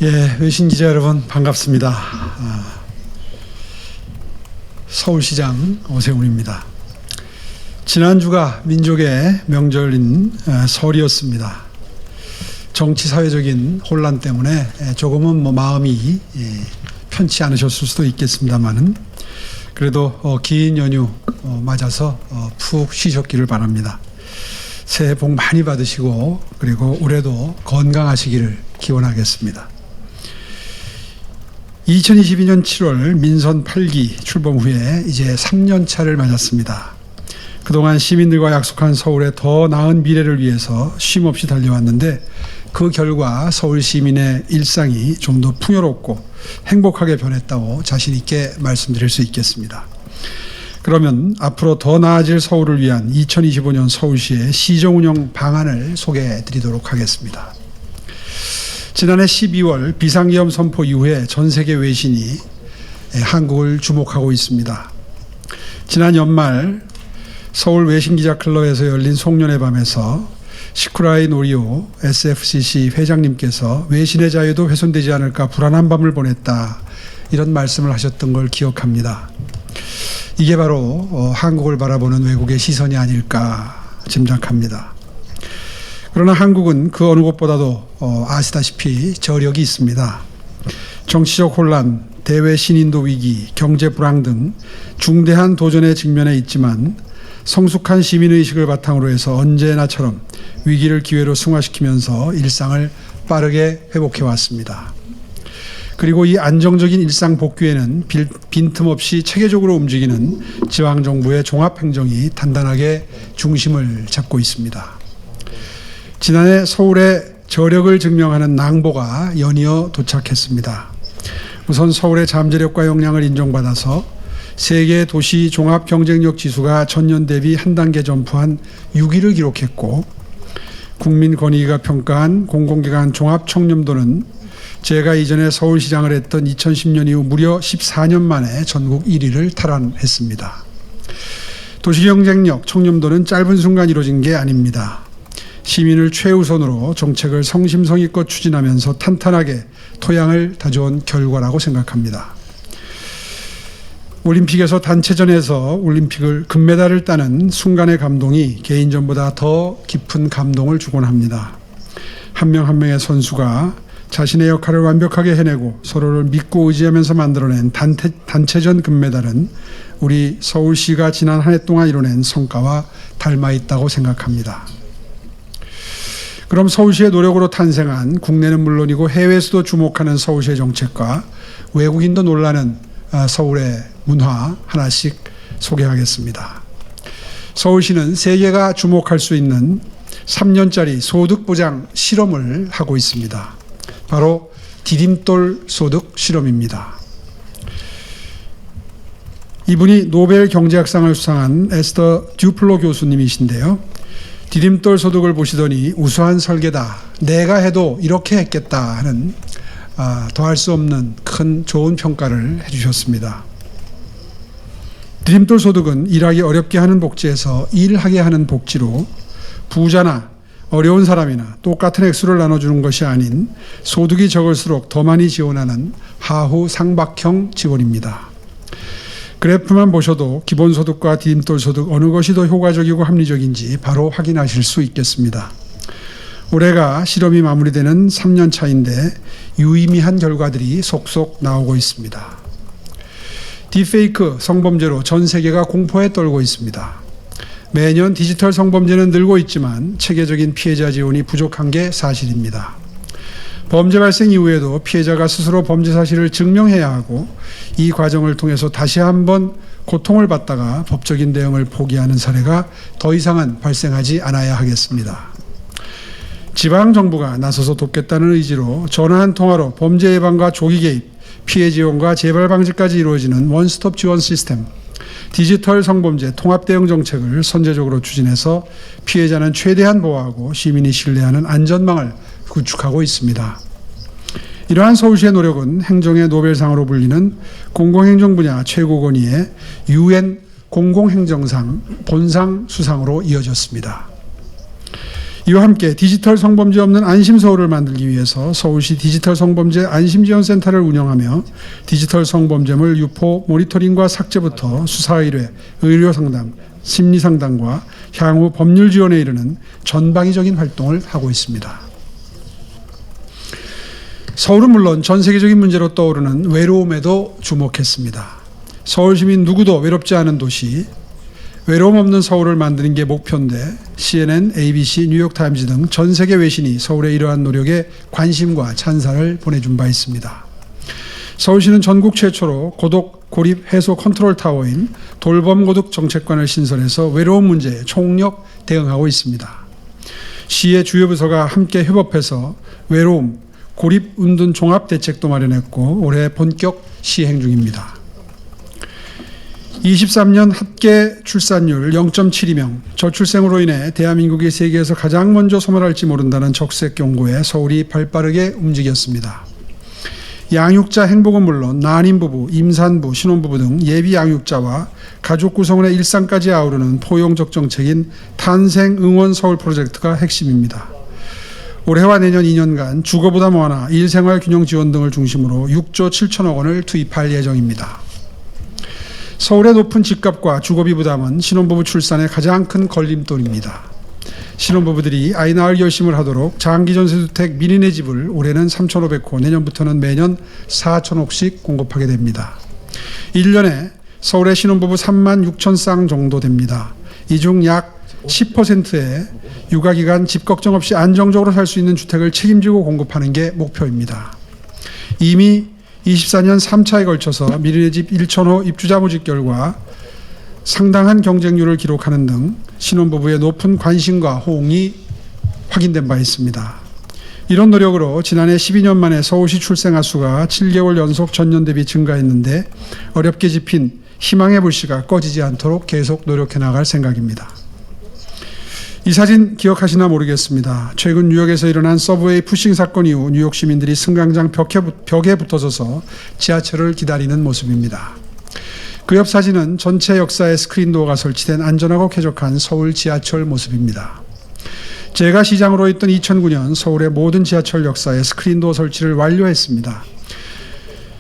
예, 외신 기자 여러분 반갑습니다. 서울시장 오세훈입니다. 지난주가 민족의 명절인 설이었습니다. 정치 사회적인 혼란 때문에 조금은 마음이 편치 않으셨을 수도 있겠습니다만은 그래도 긴 연휴 맞아서 푹 쉬셨기를 바랍니다. 새해 복 많이 받으시고 그리고 올해도 건강하시기를 기원하겠습니다. 2022년 7월 민선 8기 출범 후에 이제 3년 차를 맞았습니다. 그동안 시민들과 약속한 서울의 더 나은 미래를 위해서 쉼없이 달려왔는데 그 결과 서울 시민의 일상이 좀 더 풍요롭고 행복하게 변했다고 자신 있게 말씀드릴 수 있겠습니다. 그러면 앞으로 더 나아질 서울을 위한 2025년 서울시의 시정운영 방안을 소개해 드리도록 하겠습니다. 지난해 12월 비상계엄 선포 이후에 전 세계 외신이 한국을 주목하고 있습니다. 지난 연말 서울 외신기자클럽에서 열린 송년회 밤에서 시쿠라이 노리오 SFCC 회장님께서 외신의 자유도 훼손되지 않을까 불안한 밤을 보냈다, 이런 말씀을 하셨던 걸 기억합니다. 이게 바로 한국을 바라보는 외국의 시선이 아닐까 짐작합니다. 그러나 한국은 그 어느 곳보다도 아시다시피 저력이 있습니다. 정치적 혼란, 대외 신인도 위기, 경제 불황 등 중대한 도전에 직면해 있지만 성숙한 시민의식을 바탕으로 해서 언제나처럼 위기를 기회로 승화시키면서 일상을 빠르게 회복해 왔습니다. 그리고 이 안정적인 일상 복귀에는 빈틈없이 체계적으로 움직이는 지방정부의 종합행정이 단단하게 중심을 잡고 있습니다. 지난해 서울의 저력을 증명하는 낭보가 연이어 도착했습니다. 우선 서울의 잠재력과 역량을 인정받아서 세계 도시 종합 경쟁력 지수가 전년 대비 한 단계 점프한 6위를 기록했고, 국민권익위가 평가한 공공기관 종합 청렴도는 제가 이전에 서울시장을 했던 2010년 이후 무려 14년 만에 전국 1위를 탈환했습니다. 도시경쟁력, 청렴도는 짧은 순간 이루어진 게 아닙니다. 시민을 최우선으로 정책을 성심성의껏 추진하면서 탄탄하게 토양을 다져온 결과라고 생각합니다. 올림픽에서 단체전에서 올림픽을 금메달을 따는 순간의 감동이 개인전보다 더 깊은 감동을 주곤 합니다. 한 명 한 명의 선수가 자신의 역할을 완벽하게 해내고 서로를 믿고 의지하면서 만들어낸 단체전 금메달은 우리 서울시가 지난 한 해 동안 이뤄낸 성과와 닮아 있다고 생각합니다. 그럼 서울시의 노력으로 탄생한, 국내는 물론이고 해외에서도 주목하는 서울시의 정책과 외국인도 놀라는 서울의 문화 하나씩 소개하겠습니다. 서울시는 세계가 주목할 수 있는 3년짜리 소득보장 실험을 하고 있습니다. 바로 디딤돌 소득 실험입니다. 이분이 노벨 경제학상을 수상한 에스더 듀플로 교수님이신데요. 디딤돌 소득을 보시더니 우수한 설계다, 내가 해도 이렇게 했겠다 하는 더할 수 없는 큰 좋은 평가를 해주셨습니다. 디딤돌 소득은 일하기 어렵게 하는 복지에서 일하게 하는 복지로, 부자나 어려운 사람이나 똑같은 액수를 나눠주는 것이 아닌 소득이 적을수록 더 많이 지원하는 하후 상박형 지원입니다. 그래프만 보셔도 기본소득과 디딤돌소득 어느 것이 더 효과적이고 합리적인지 바로 확인하실 수 있겠습니다. 올해가 실험이 마무리되는 3년 차인데 유의미한 결과들이 속속 나오고 있습니다. 딥페이크 성범죄로 전 세계가 공포에 떨고 있습니다. 매년 디지털 성범죄는 늘고 있지만 체계적인 피해자 지원이 부족한 게 사실입니다. 범죄 발생 이후에도 피해자가 스스로 범죄 사실을 증명해야 하고, 이 과정을 통해서 다시 한번 고통을 받다가 법적인 대응을 포기하는 사례가 더 이상은 발생하지 않아야 하겠습니다. 지방정부가 나서서 돕겠다는 의지로 전화 한 통화로 범죄 예방과 조기 개입, 피해 지원과 재발 방지까지 이루어지는 원스톱 지원 시스템, 디지털 성범죄 통합 대응 정책을 선제적으로 추진해서 피해자는 최대한 보호하고 시민이 신뢰하는 안전망을 구축하고 있습니다. 이러한 서울시의 노력은 행정의 노벨상으로 불리는 공공행정 분야 최고 권위의 UN 공공행정상 본상 수상으로 이어졌습니다. 이와 함께 디지털 성범죄 없는 안심서울을 만들기 위해서 서울시 디지털 성범죄 안심지원센터를 운영하며 디지털 성범죄물 유포 모니터링과 삭제부터 수사의뢰, 의료상담, 심리상담과 향후 법률 지원에 이르는 전방위적인 활동을 하고 있습니다. 서울은 물론 전 세계적인 문제로 떠오르는 외로움에도 주목했습니다. 서울 시민 누구도 외롭지 않은 도시, 외로움 없는 서울을 만드는 게 목표인데 CNN, ABC, 뉴욕타임즈 등 전 세계 외신이 서울의 이러한 노력에 관심과 찬사를 보내준 바 있습니다. 서울시는 전국 최초로 고독 고립 해소 컨트롤 타워인 돌봄고독 정책관을 신설해서 외로움 문제에 총력 대응하고 있습니다. 시의 주요 부서가 함께 협업해서 외로움, 고립 은둔 종합 대책도 마련했고 올해 본격 시행 중입니다. 23년 합계 출산율 0.72명, 저출생으로 인해 대한민국이 세계에서 가장 먼저 소멸할지 모른다는 적색 경고에 서울이 발빠르게 움직였습니다. 양육자 행복은 물론 난임부부, 임산부, 신혼부부 등 예비 양육자와 가족 구성원의 일상까지 아우르는 포용적 정책인 탄생 응원 서울 프로젝트가 핵심입니다. 올해와 내년 2년간 주거부담 완화, 일생활 균형 지원 등을 중심으로 6조 7천억 원을 투입할 예정입니다. 서울의 높은 집값과 주거비 부담은 신혼부부 출산의 가장 큰 걸림돌입니다. 신혼부부들이 아이 낳을 결심을 하도록 장기 전세주택 미니네 집을 올해는 3,500호, 내년부터는 매년 4,000호씩 공급하게 됩니다. 1년에 서울의 신혼부부 3만 6천 쌍 정도 됩니다. 이 중 약 10%의 육아기간 집 걱정 없이 안정적으로 살 수 있는 주택을 책임지고 공급하는 게 목표입니다. 이미 24년 3차에 걸쳐서 미르네 집 1,000호 입주자 모집 결과 상당한 경쟁률을 기록하는 등 신혼부부의 높은 관심과 호응이 확인된 바 있습니다. 이런 노력으로 지난해 12년 만에 서울시 출생아 수가 7개월 연속 전년 대비 증가했는데 어렵게 집힌 희망의 불씨가 꺼지지 않도록 계속 노력해 나갈 생각입니다. 이 사진 기억하시나 모르겠습니다. 최근 뉴욕에서 일어난 서브웨이 푸싱 사건 이후 뉴욕 시민들이 승강장 벽에 붙어서서 지하철을 기다리는 모습입니다. 그 옆 사진은 전체 역사에 스크린도어가 설치된 안전하고 쾌적한 서울 지하철 모습입니다. 제가 시장으로 있던 2009년 서울의 모든 지하철 역사에 스크린도어 설치를 완료했습니다.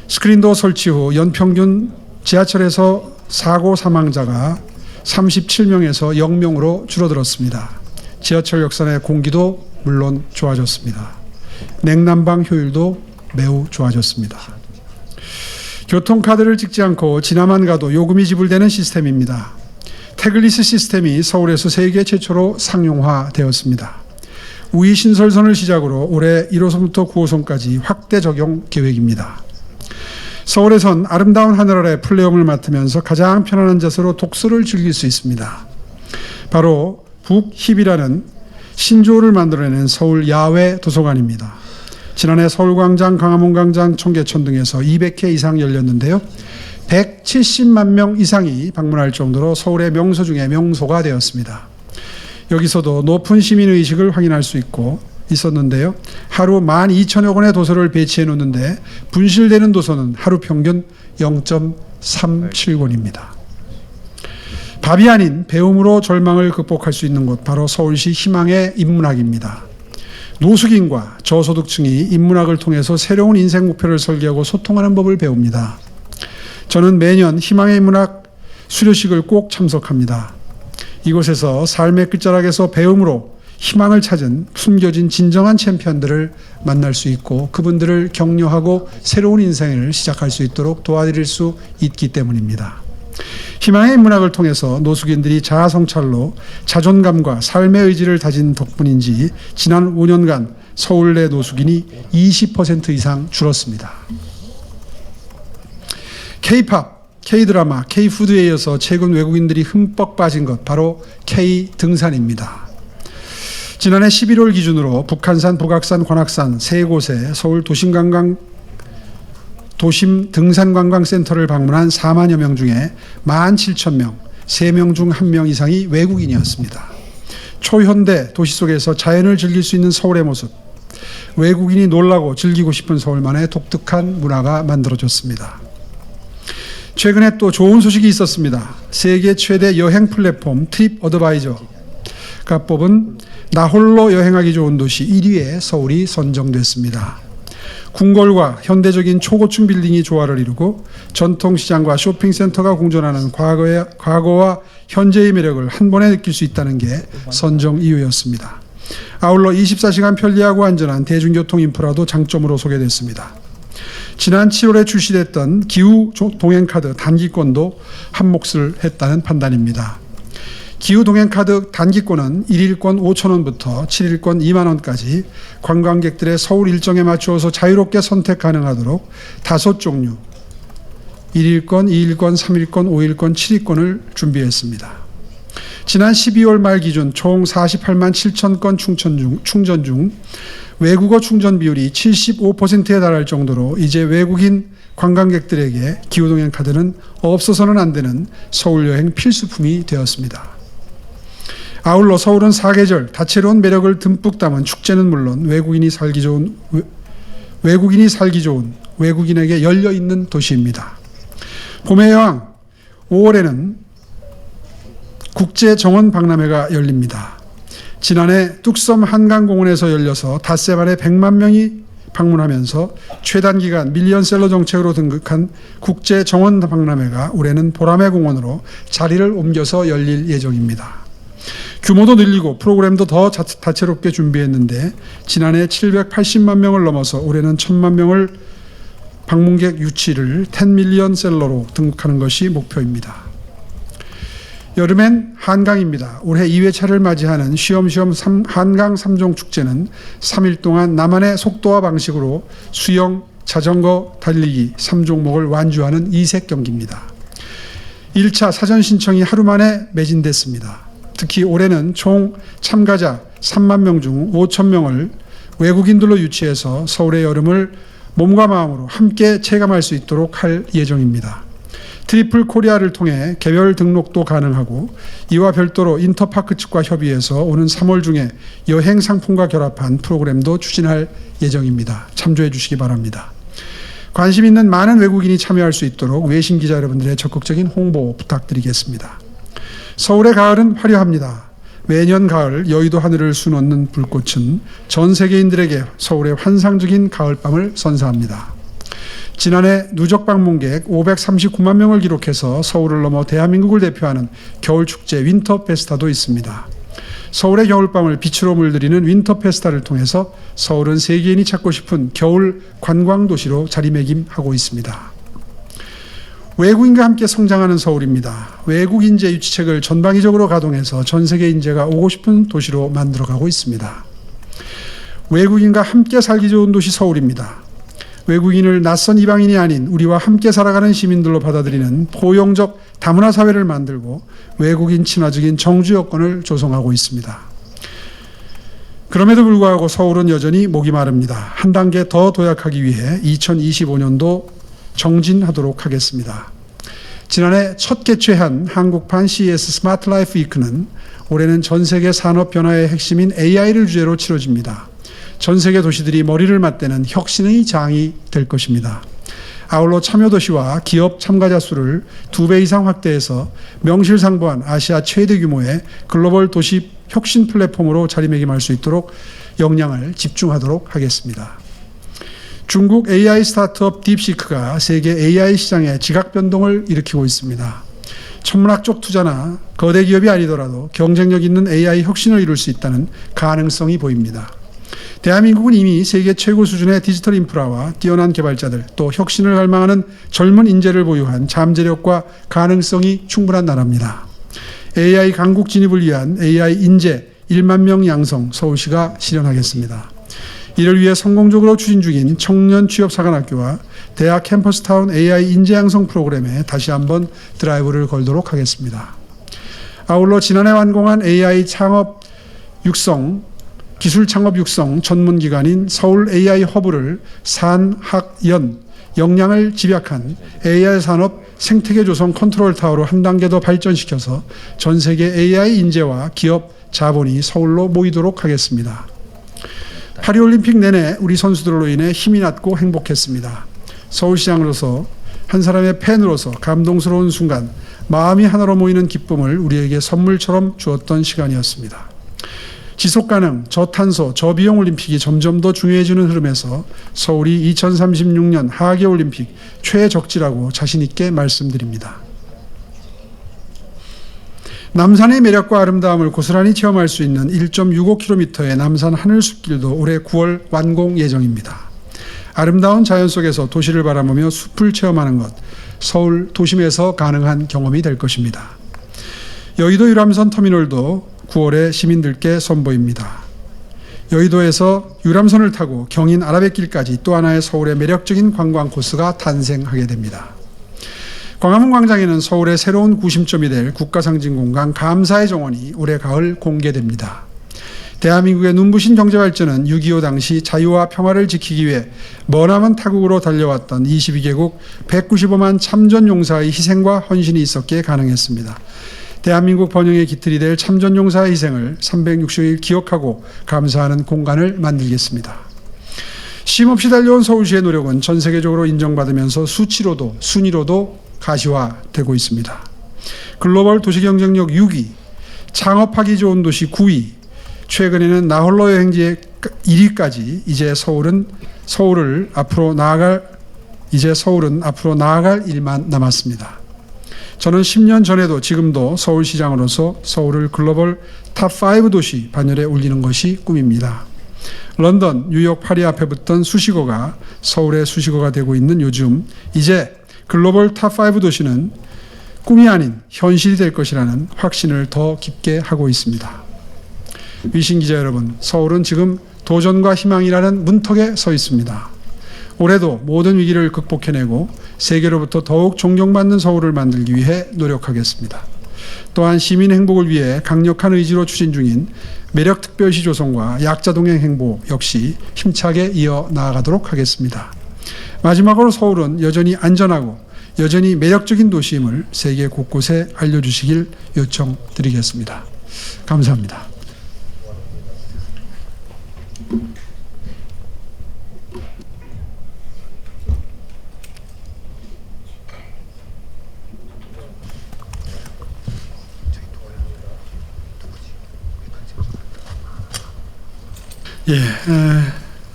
스크린도어 설치 후 연평균 지하철에서 사고 사망자가 37명에서 0명으로 줄어들었습니다. 지하철 역사 내 공기도 물론 좋아졌습니다. 냉난방 효율도 매우 좋아졌습니다. 교통카드를 찍지 않고 지나만 가도 요금이 지불되는 시스템입니다. 태글리스 시스템이 서울에서 세계 최초로 상용화되었습니다. 우이 신설선을 시작으로 올해 1호선부터 9호선까지 확대 적용 계획입니다. 서울에선 아름다운 하늘 아래 플레이엄을 맡으면서 가장 편안한 자세로 독서를 즐길 수 있습니다. 바로 북힙이라는 신조어를 만들어내는 서울 야외 도서관입니다. 지난해 서울광장, 광화문광장, 청계천 등에서 200회 이상 열렸는데요. 170만 명 이상이 방문할 정도로 서울의 명소 중에 명소가 되었습니다. 여기서도 높은 시민의식을 확인할 수 있었는데요. 하루 12,000여 권의 도서를 배치해 놓는데 분실되는 도서는 하루 평균 0.37권입니다. 밥이 아닌 배움으로 절망을 극복할 수 있는 곳, 바로 서울시 희망의 인문학입니다. 노숙인과 저소득층이 인문학을 통해서 새로운 인생 목표를 설계하고 소통하는 법을 배웁니다. 저는 매년 희망의 인문학 수료식을 꼭 참석합니다. 이곳에서 삶의 끝자락에서 배움으로 희망을 찾은 숨겨진 진정한 챔피언들을 만날 수 있고 그분들을 격려하고 새로운 인생을 시작할 수 있도록 도와드릴 수 있기 때문입니다. 희망의 인문학을 통해서 노숙인들이 자아성찰로 자존감과 삶의 의지를 다진 덕분인지 지난 5년간 서울 내 노숙인이 20% 이상 줄었습니다. K-팝, K-드라마, K-푸드에 이어서 최근 외국인들이 흠뻑 빠진 것 바로 K-등산입니다. 지난해 11월 기준으로 북한산, 북악산, 관악산 세 곳에 서울 도심 등산관광센터를 방문한 4만여 명 중에 17,000명, 3명 중 1명 이상이 외국인이었습니다. 초현대 도시 속에서 자연을 즐길 수 있는 서울의 모습, 외국인이 놀라고 즐기고 싶은 서울만의 독특한 문화가 만들어졌습니다. 최근에 또 좋은 소식이 있었습니다. 세계 최대 여행 플랫폼 트립 어드바이저 뽑은 나홀로 여행하기 좋은 도시 1위에 서울이 선정됐습니다. 궁궐과 현대적인 초고층 빌딩이 조화를 이루고 전통시장과 쇼핑센터가 공존하는 과거와 현재의 매력을 한 번에 느낄 수 있다는 게 선정 이유였습니다. 아울러 24시간 편리하고 안전한 대중교통 인프라도 장점으로 소개됐습니다. 지난 7월에 출시됐던 기후 동행카드 단기권도 한몫을 했다는 판단입니다. 기후 동행카드 단기권은 1일권 5,000원부터 7일권 2만 원까지 관광객들의 서울 일정에 맞추어서 자유롭게 선택 가능하도록 5종류 1일권, 2일권, 3일권, 5일권, 7일권을 준비했습니다. 지난 12월 말 기준 총 48만 7천 건 충전 중 외국어 충전 비율이 75%에 달할 정도로 이제 외국인 관광객들에게 기후동행 카드는 없어서는 안 되는 서울 여행 필수품이 되었습니다. 아울러 서울은 사계절, 다채로운 매력을 듬뿍 담은 축제는 물론 외국인이 살기 좋은 외국인에게 열려있는 도시입니다. 봄의 여왕 5월에는 국제정원 박람회가 열립니다. 지난해 뚝섬 한강공원에서 열려서 닷새 만에 100만 명이 방문하면서 최단기간 밀리언셀러 정책으로 등극한 국제정원 박람회가 올해는 보라매 공원으로 자리를 옮겨서 열릴 예정입니다. 규모도 늘리고 프로그램도 더 다채롭게 준비했는데 지난해 780만 명을 넘어서 올해는 1000만 명을 방문객 유치를 10 밀리언 셀러로 등극하는 것이 목표입니다. 여름엔 한강입니다. 올해 2회차를 맞이하는 쉬엄쉬엄 한강 3종 축제는 3일 동안 나만의 속도와 방식으로 수영, 자전거, 달리기 3종목을 완주하는 이색 경기입니다. 1차 사전 신청이 하루 만에 매진됐습니다. 특히 올해는 총 참가자 3만 명 중 5천 명을 외국인들로 유치해서 서울의 여름을 몸과 마음으로 함께 체감할 수 있도록 할 예정입니다. 트리플 코리아를 통해 개별 등록도 가능하고 이와 별도로 인터파크 측과 협의해서 오는 3월 중에 여행 상품과 결합한 프로그램도 추진할 예정입니다. 참조해 주시기 바랍니다. 관심 있는 많은 외국인이 참여할 수 있도록 외신 기자 여러분들의 적극적인 홍보 부탁드리겠습니다. 서울의 가을은 화려합니다. 매년 가을 여의도 하늘을 수놓는 불꽃은 전 세계인들에게 서울의 환상적인 가을밤을 선사합니다. 지난해 누적 방문객 539만 명을 기록해서 서울을 넘어 대한민국을 대표하는 겨울축제 윈터 페스타도 있습니다. 서울의 겨울밤을 빛으로 물들이는 윈터 페스타를 통해서 서울은 세계인이 찾고 싶은 겨울 관광도시로 자리매김하고 있습니다. 외국인과 함께 성장하는 서울입니다. 외국 인재 유치책을 전방위적으로 가동해서 전 세계 인재가 오고 싶은 도시로 만들어가고 있습니다. 외국인과 함께 살기 좋은 도시 서울입니다. 외국인을 낯선 이방인이 아닌 우리와 함께 살아가는 시민들로 받아들이는 포용적 다문화 사회를 만들고 외국인 친화적인 정주 여건을 조성하고 있습니다. 그럼에도 불구하고 서울은 여전히 목이 마릅니다. 한 단계 더 도약하기 위해 2025년도 정진하도록 하겠습니다. 지난해 첫 개최한 한국판 CES 스마트 라이프 위크는 올해는 전 세계 산업 변화의 핵심인 AI를 주제로 치러집니다. 전 세계 도시들이 머리를 맞대는 혁신의 장이 될 것입니다. 아울러 참여도시와 기업 참가자 수를 2배 이상 확대해서 명실상부한 아시아 최대 규모의 글로벌 도시 혁신 플랫폼으로 자리매김할 수 있도록 역량을 집중하도록 하겠습니다. 중국 AI 스타트업 딥시크가 세계 AI 시장에 지각 변동을 일으키고 있습니다. 천문학적 투자나 거대 기업이 아니더라도 경쟁력 있는 AI 혁신을 이룰 수 있다는 가능성이 보입니다. 대한민국은 이미 세계 최고 수준의 디지털 인프라와 뛰어난 개발자들 또 혁신을 갈망하는 젊은 인재를 보유한 잠재력과 가능성이 충분한 나라입니다. AI 강국 진입을 위한 AI 인재 1만 명 양성 서울시가 실현하겠습니다. 이를 위해 성공적으로 추진 중인 청년 취업사관학교와 대학 캠퍼스타운 AI 인재 양성 프로그램에 다시 한번 드라이브를 걸도록 하겠습니다. 아울러 지난해 완공한 AI 창업 육성, 기술 창업 육성 전문기관인 서울 AI 허브를 산학연, 역량을 집약한 AI 산업 생태계 조성 컨트롤 타워로 한 단계 더 발전시켜서 전 세계 AI 인재와 기업 자본이 서울로 모이도록 하겠습니다. 파리올림픽 내내 우리 선수들로 인해 힘이 났고 행복했습니다. 서울시장으로서 한 사람의 팬으로서 감동스러운 순간 마음이 하나로 모이는 기쁨을 우리에게 선물처럼 주었던 시간이었습니다. 지속가능, 저탄소, 저비용 올림픽이 점점 더 중요해지는 흐름에서 서울이 2036년 하계올림픽 최적지라고 자신 있게 말씀드립니다. 남산의 매력과 아름다움을 고스란히 체험할 수 있는 1.65km의 남산 하늘숲길도 올해 9월 완공 예정입니다. 아름다운 자연 속에서 도시를 바라보며 숲을 체험하는 것, 서울 도심에서 가능한 경험이 될 것입니다. 여의도 유람선 터미널도 9월에 시민들께 선보입니다. 여의도에서 유람선을 타고 경인 아라뱃길까지 또 하나의 서울의 매력적인 관광 코스가 탄생하게 됩니다. 광화문 광장에는 서울의 새로운 구심점이 될 국가상징공간 감사의 정원이 올해 가을 공개됩니다. 대한민국의 눈부신 경제발전은 6.25 당시 자유와 평화를 지키기 위해 머나먼 타국으로 달려왔던 22개국 195만 참전용사의 희생과 헌신이 있었기에 가능했습니다. 대한민국 번영의 기틀이 될 참전용사의 희생을 365일 기억하고 감사하는 공간을 만들겠습니다. 쉼없이 달려온 서울시의 노력은 전 세계적으로 인정받으면서 수치로도 순위로도 가시화되고 있습니다. 글로벌 도시경쟁력 6위, 창업하기 좋은 도시 9위, 최근에는 나홀로 여행지의 1위까지 이제 서울은 앞으로 나아갈 일만 남았습니다. 저는 10년 전에도 지금도 서울시장으로서 서울을 글로벌 탑5 도시 반열에 올리는 것이 꿈입니다. 런던, 뉴욕, 파리 앞에 붙던 수식어가 서울의 수식어가 되고 있는 요즘 이제 글로벌 탑5 도시는 꿈이 아닌 현실이 될 것이라는 확신을 더 깊게 하고 있습니다. 위신 기자 여러분, 서울은 지금 도전과 희망이라는 문턱에 서 있습니다. 올해도 모든 위기를 극복해내고 세계로부터 더욱 존경받는 서울을 만들기 위해 노력하겠습니다. 또한 시민 행복을 위해 강력한 의지로 추진 중인 매력특별시 조성과 약자 동행 행보 역시 힘차게 이어 나아가도록 하겠습니다. 마지막으로 서울은 여전히 안전하고 여전히 매력적인 도시임을 세계 곳곳에 알려주시길 요청드리겠습니다. 감사합니다.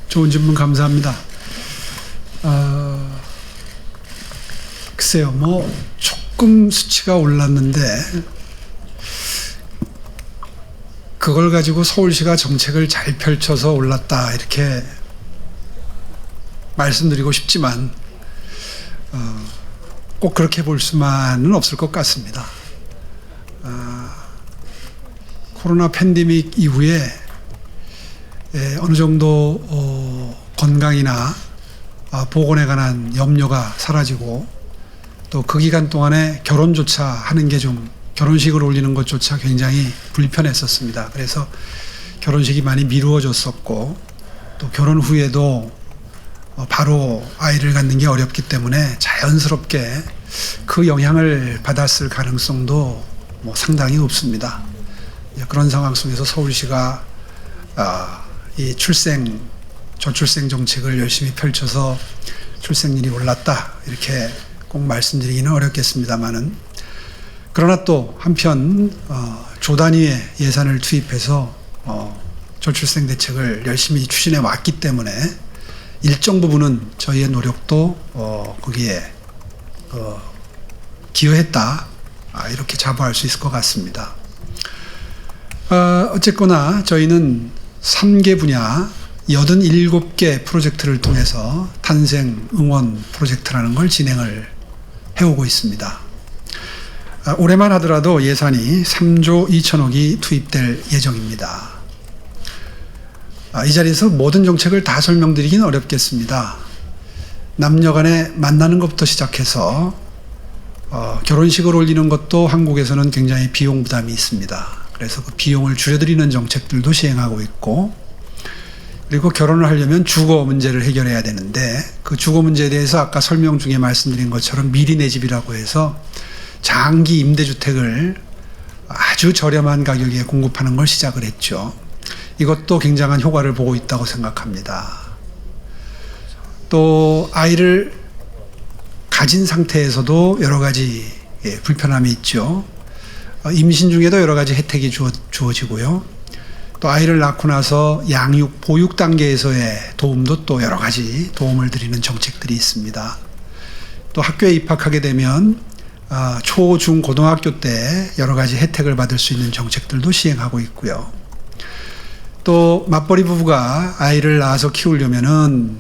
좋은 질문 감사합니다. 글쎄요, 조금 수치가 올랐는데 그걸 가지고 서울시가 정책을 잘 펼쳐서 올랐다 이렇게 말씀드리고 싶지만 꼭 그렇게 볼 수만은 없을 것 같습니다. 코로나 팬데믹 이후에 어느 정도 건강이나 보건에 관한 염려가 사라지고 또 그 기간 동안에 결혼조차 하는 게 좀 결혼식을 올리는 것조차 굉장히 불편했었습니다. 그래서 결혼식이 많이 미루어졌었고 또 결혼 후에도 바로 아이를 갖는 게 어렵기 때문에 자연스럽게 그 영향을 받았을 가능성도 상당히 높습니다. 그런 상황 속에서 서울시가 이 저출생 정책을 열심히 펼쳐서 출생률이 올랐다 이렇게 꼭 말씀드리기는 어렵겠습니다만은 그러나 또 한편 조 단위의 예산을 투입해서 저출생 대책을 열심히 추진해 왔기 때문에 일정 부분은 저희의 노력도 거기에 기여했다 이렇게 자부할 수 있을 것 같습니다. 어쨌거나 저희는 3개 분야 87개 프로젝트를 통해서 탄생 응원 프로젝트라는 걸 진행을 해오고 있습니다. 올해만 하더라도 예산이 3조 2천억이 투입될 예정입니다. 이 자리에서 모든 정책을 다 설명드리기는 어렵겠습니다. 남녀 간에 만나는 것부터 시작해서 결혼식을 올리는 것도 한국에서는 굉장히 비용 부담이 있습니다. 그래서 그 비용을 줄여드리는 정책들도 시행하고 있고 그리고 결혼을 하려면 주거 문제를 해결해야 되는데 그 주거 문제에 대해서 아까 설명 중에 말씀드린 것처럼 미리 내 집이라고 해서 장기 임대주택을 아주 저렴한 가격에 공급하는 걸 시작을 했죠. 이것도 굉장한 효과를 보고 있다고 생각합니다. 또 아이를 가진 상태에서도 여러 가지 불편함이 있죠. 임신 중에도 여러 가지 혜택이 주어지고요. 또 아이를 낳고 나서 양육, 보육 단계에서의 도움도 또 여러 가지 도움을 드리는 정책들이 있습니다. 또 학교에 입학하게 되면 초, 중, 고등학교 때 여러 가지 혜택을 받을 수 있는 정책들도 시행하고 있고요. 또 맞벌이 부부가 아이를 낳아서 키우려면은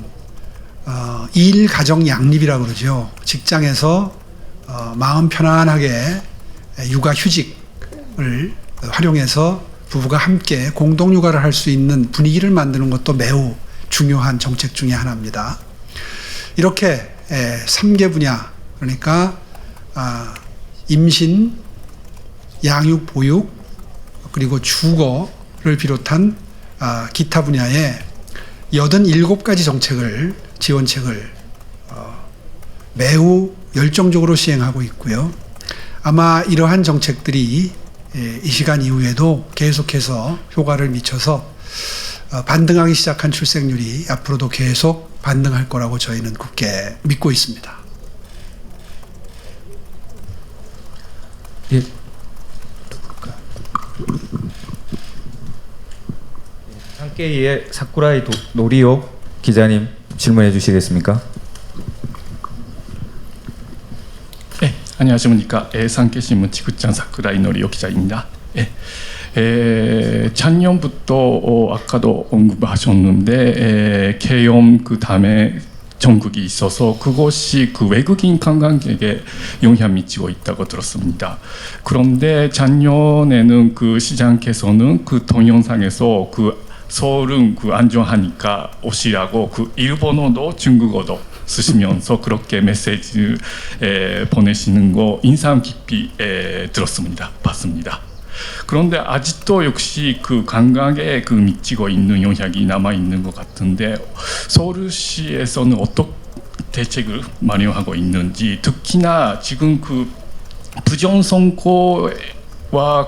일 가정 양립이라고 그러죠. 직장에서 마음 편안하게 육아 휴직을 활용해서 부부가 함께 공동 육아를 할 수 있는 분위기를 만드는 것도 매우 중요한 정책 중에 하나입니다. 이렇게 3개 분야, 그러니까 임신, 양육, 보육, 그리고 주거를 비롯한 기타 분야에 87가지 정책을, 지원책을 매우 열정적으로 시행하고 있고요. 아마 이러한 정책들이 이 시간 이후에도 계속해서 효과를 미쳐서 반등하기 시작한 출생률이 앞으로도 계속 반등할 거라고 저희는 굳게 믿고 있습니다. 예. 함께이의 사쿠라이 노리오 기자님 질문해 주시겠습니까? 네, 안녕하십니까. 산케신문 지구장 사쿠라이 노리오 기자입니다. 작년부터 아까도 언급하셨는데 계엄 그 다음에 전국이 있어서 그것이 그 외국인 관광객에 영향을 미치고 있다고 들었습니다. 그런데 작년에는 그 시장께서는 그 동영상에서 그 서울은 그 안전하니까 오시라고 그 일본어도 중국어도 쓰시면서 그렇게 메시지 보내시는 거 인상 깊이 들었습니다. 봤습니다. 그런데 아직도 역시 그 관광에 그 미치고 있는 영향이 남아 있는 것 같은데 서울시에서는 어떤 대책을 마련하고 있는지, 특히나 지금 그 부정선거와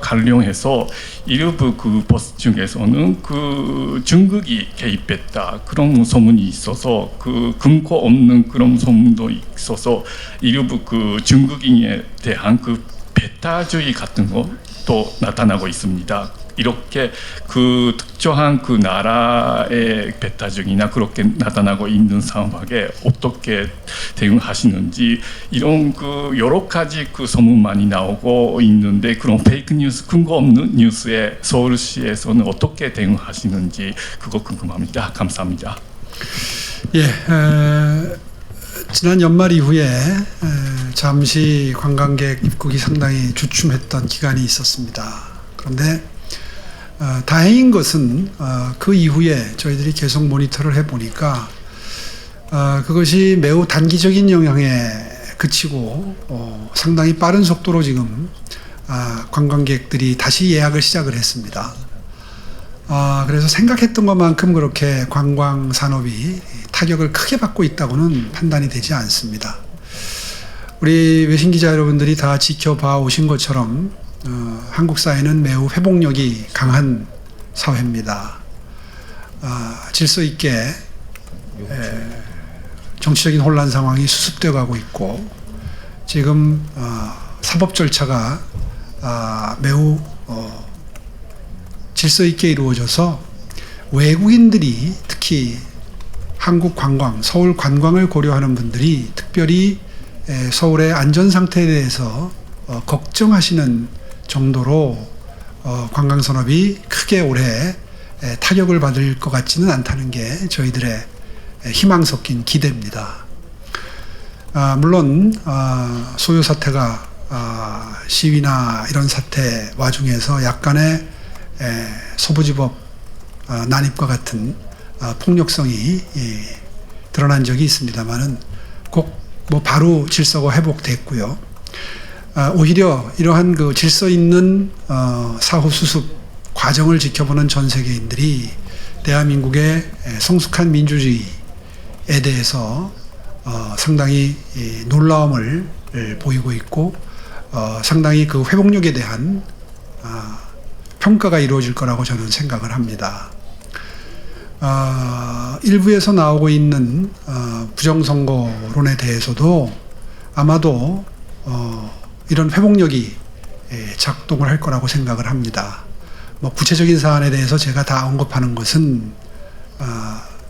관련해서 일부 그 버스 중에서는 그 중국이 개입했다 그런 소문이 있어서 그 근거 없는 그런 소문도 있어서 일부 그 중국인에 대한 그 배타주의 같은 것도 나타나고 있습니다. 이렇게 그 특정한 그 나라의 배타적이나 그렇게 나타나고 있는 상황에 어떻게 대응하시는지, 이런 그 여러 가지 그 소문 많이 나오고 있는데 그런 페이크 뉴스, 근거 없는 뉴스에 서울시에서는 어떻게 대응하시는지 그거 궁금합니다. 감사합니다. 예, 지난 연말 이후에 잠시 관광객 입국이 상당히 주춤했던 기간이 있었습니다. 그런데 다행인 것은 그 이후에 저희들이 계속 모니터를 해보니까 그것이 매우 단기적인 영향에 그치고 상당히 빠른 속도로 지금 관광객들이 다시 예약을 시작을 했습니다. 그래서 생각했던 것만큼 그렇게 관광 산업이 타격을 크게 받고 있다고는 판단이 되지 않습니다. 우리 외신 기자 여러분들이 다 지켜봐 오신 것처럼 한국 사회는 매우 회복력이 강한 사회입니다. 질서 있게 정치적인 혼란 상황이 수습되어 가고 있고, 지금 사법 절차가 매우 질서 있게 이루어져서 외국인들이, 특히 한국 관광, 서울 관광을 고려하는 분들이 특별히 서울의 안전 상태에 대해서 걱정하시는 정도로 관광 산업이 크게 올해 타격을 받을 것 같지는 않다는 게 저희들의 희망 섞인 기대입니다. 물론 소요 사태가 시위나 이런 사태 와중에서 약간의 서부지법 난입과 같은 폭력성이 드러난 적이 있습니다만은 꼭 뭐 바로 질서가 회복됐고요. 오히려 이러한 그 질서 있는 사후 수습 과정을 지켜보는 전 세계인들이 대한민국의 성숙한 민주주의에 대해서 상당히 놀라움을 보이고 있고, 상당히 그 회복력에 대한 평가가 이루어질 거라고 저는 생각을 합니다. 일부에서 나오고 있는 부정선거론에 대해서도 아마도 이런 회복력이 작동을 할 거라고 생각을 합니다. 뭐 구체적인 사안에 대해서 제가 다 언급하는 것은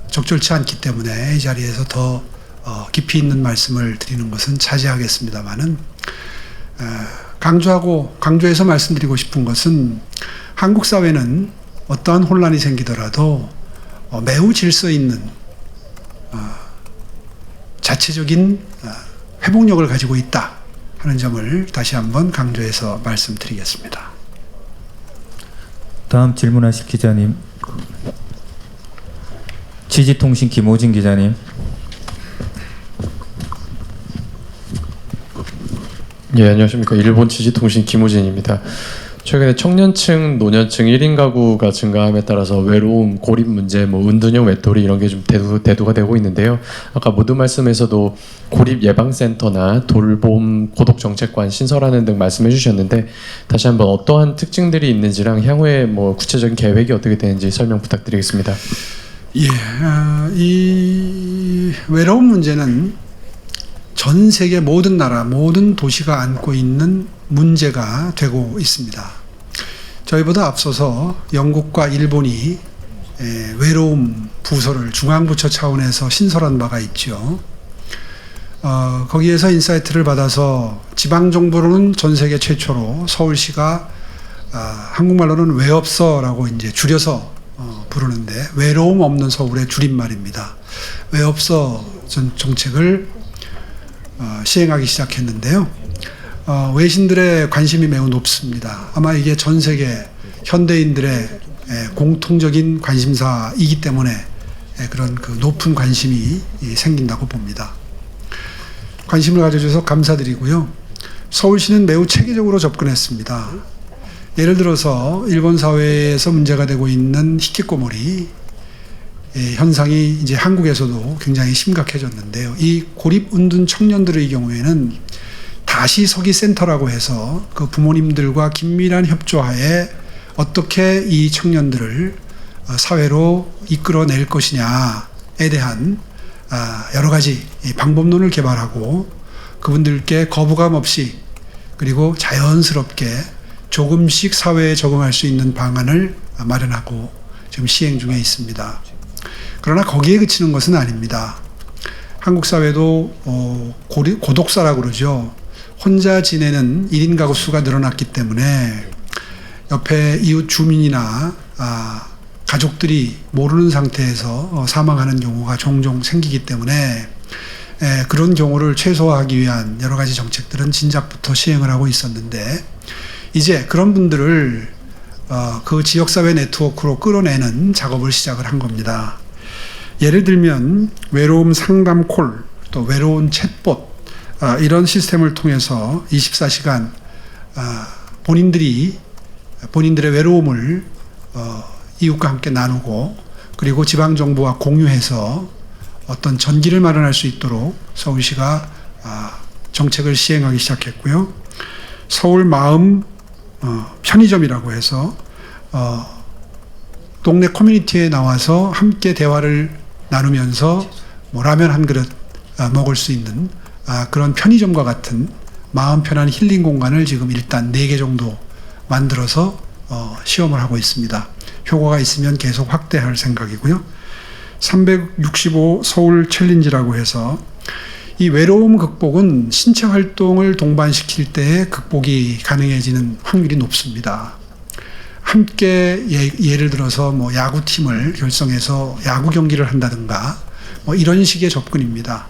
적절치 않기 때문에 이 자리에서 더 깊이 있는 말씀을 드리는 것은 자제하겠습니다만은 강조해서 말씀드리고 싶은 것은 한국 사회는 어떠한 혼란이 생기더라도 매우 질서 있는 자체적인 회복력을 가지고 있다 하는 점을 다시 한번 강조해서 말씀드리겠습니다. 다음 질문하실 기자님. 지지통신 김호진 기자님. 예, 안녕하십니까. 일본 지지통신 김우진입니다. 최근에 청년층, 노년층 1인 가구가 증가함에 따라서 외로움, 고립 문제, 뭐 은둔형 외톨이 이런 게 좀 대두가 되고 있는데요. 아까 모두 말씀에서도 고립 예방센터나 돌봄, 고독정책관 신설하는 등 말씀해 주셨는데 다시 한번 어떠한 특징들이 있는지랑 향후에 뭐 구체적인 계획이 어떻게 되는지 설명 부탁드리겠습니다. 예, 이 외로움 문제는 전 세계 모든 나라, 모든 도시가 안고 있는 문제가 되고 있습니다. 저희보다 앞서서 영국과 일본이 외로움 부서를 중앙부처 차원에서 신설한 바가 있죠. 거기에서 인사이트를 받아서 지방정부로는 전 세계 최초로 서울시가 한국말로는 외없어라고 이제 줄여서 부르는데 외로움 없는 서울의 줄임말입니다. 외없어 정책을 시행하기 시작했는데요. 외신들의 관심이 매우 높습니다. 아마 이게 전 세계 현대인들의 공통적인 관심사이기 때문에 그런 그 높은 관심이 생긴다고 봅니다. 관심을 가져주셔서 감사드리고요. 서울시는 매우 체계적으로 접근했습니다. 예를 들어서 일본 사회에서 문제가 되고 있는 히키코모리 현상이 이제 한국에서도 굉장히 심각해졌는데요. 이 고립 은둔 청년들의 경우에는 다시 서기 센터라고 해서 그 부모님들과 긴밀한 협조하에 어떻게 이 청년들을 사회로 이끌어낼 것이냐에 대한 여러 가지 방법론을 개발하고 그분들께 거부감 없이 그리고 자연스럽게 조금씩 사회에 적응할 수 있는 방안을 마련하고 지금 시행 중에 있습니다. 그러나 거기에 그치는 것은 아닙니다. 한국 사회도 고독사라고 그러죠. 혼자 지내는 1인 가구 수가 늘어났기 때문에 옆에 이웃 주민이나 가족들이 모르는 상태에서 사망하는 경우가 종종 생기기 때문에 그런 경우를 최소화하기 위한 여러 가지 정책들은 진작부터 시행을 하고 있었는데 이제 그런 분들을 그 지역사회 네트워크로 끌어내는 작업을 시작을 한 겁니다. 예를 들면 외로움 상담 콜, 또 외로운 챗봇 이런 시스템을 통해서 24시간 본인들의 외로움을 이웃과 함께 나누고 그리고 지방정부와 공유해서 어떤 전기를 마련할 수 있도록 서울시가 정책을 시행하기 시작했고요. 서울 마음 편의점이라고 해서 동네 커뮤니티에 나와서 함께 대화를 나누면서 뭐 라면 한 그릇 먹을 수 있는 그런 편의점과 같은 마음 편한 힐링 공간을 지금 일단 4개 정도 만들어서 시험을 하고 있습니다. 효과가 있으면 계속 확대할 생각이고요. 365 서울 챌린지라고 해서 이 외로움 극복은 신체 활동을 동반시킬 때 극복이 가능해지는 확률이 높습니다. 함께 예를 들어서 뭐 야구팀을 결성해서 야구 경기를 한다든가 뭐 이런 식의 접근입니다.